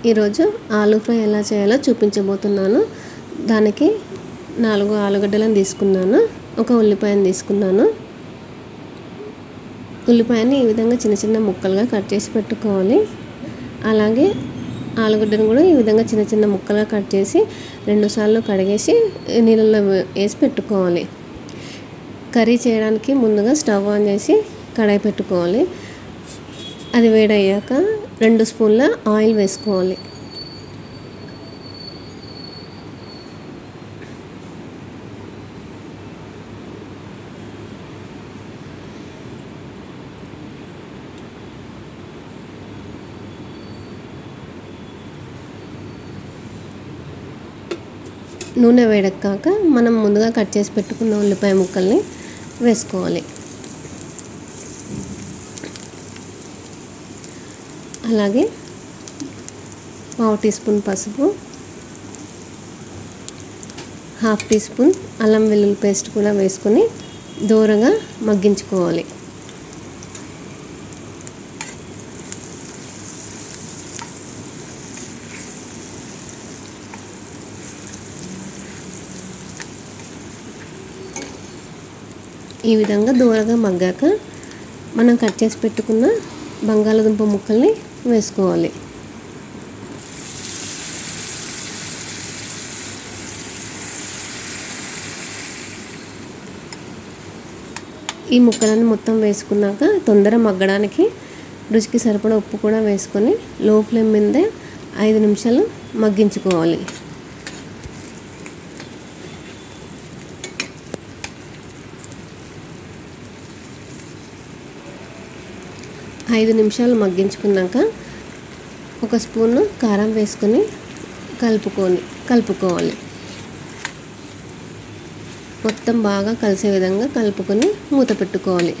ఈరోజు ఆలూ ఫ్రై ఎలా చేయాలో చూపించబోతున్నాను. దానికి 4 ఆలుగడ్డలను తీసుకున్నాను, ఒక ఉల్లిపాయను తీసుకున్నాను. ఉల్లిపాయని ఈ విధంగా చిన్న చిన్న ముక్కలుగా కట్ చేసి పెట్టుకోవాలి. అలాగే ఆలుగడ్డను కూడా ఈ విధంగా చిన్న చిన్న ముక్కలుగా కట్ చేసి 2 సార్లు కడిగేసి నీళ్ళలో వేసి పెట్టుకోవాలి. కర్రీ చేయడానికి ముందుగా స్టవ్ ఆన్ చేసి కడాయి పెట్టుకోవాలి. అది వేడయ్యాక 2 స్పూన్ల ఆయిల్ వేసుకోవాలి. నూనె వేడెక్కాక మనం ముందుగా కట్ చేసి పెట్టుకున్న ఉల్లిపాయ ముక్కల్ని వేసుకోవాలి. అలాగే 1/2 టీ స్పూన్ పసుపు, 1/2 టీ స్పూన్ అల్లం వెల్లుల్లి పేస్ట్ కూడా వేసుకొని దూరగా మగ్గించుకోవాలి. ఈ విధంగా దూరగా మగ్గాక మనం కట్ చేసి పెట్టుకున్న బంగాళదుంప ముక్కల్ని వేసుకోవాలి. ఈ ముక్కలను మొత్తం వేసుకున్నాక తొందర మగ్గడానికి రుచికి సరిపడా ఉప్పు కూడా వేసుకొని లో ఫ్లేమ్ మీదే 5 నిమిషాలు మగ్గించుకోవాలి. ఐదు నిమిషాలు మగ్గించుకున్నాక ఒక స్పూను కారం వేసుకొని కలుపుకోవాలి. మొత్తం బాగా కలిసే విధంగా కలుపుకొని మూత పెట్టుకోవాలి.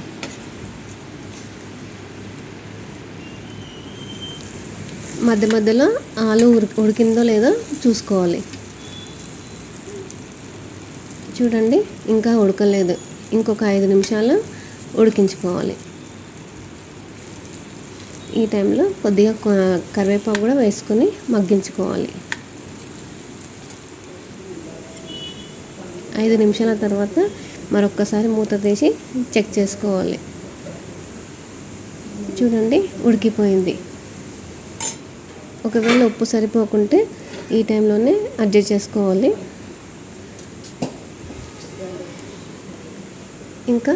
మధ్య మధ్యలో ఆలు ఉడికిందో లేదో చూసుకోవాలి. చూడండి, ఇంకా ఉడకలేదు. ఇంకొక 5 నిమిషాలు ఉడికించుకోవాలి. ఈ టైంలో కొద్దిగా కరివేపాకు కూడా వేసుకొని మగ్గించుకోవాలి. 5 నిమిషాల తర్వాత మరొక్కసారి మూత తీసి చెక్ చేసుకోవాలి. చూడండి, ఉడికిపోయింది. ఒకవేళ ఉప్పు సరిపోకుంటే ఈ టైంలోనే అడ్జస్ట్ చేసుకోవాలి. ఇంకా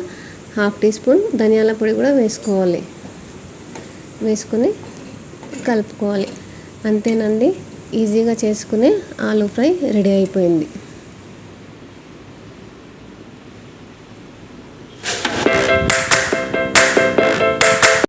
1/2 టీ స్పూన్ ధనియాల పొడి కూడా వేసుకొని కలుపుకోవాలి. అంతేనండి, ఈజీగా చేసుకునే ఆలూ ఫ్రై రెడీ అయిపోయింది.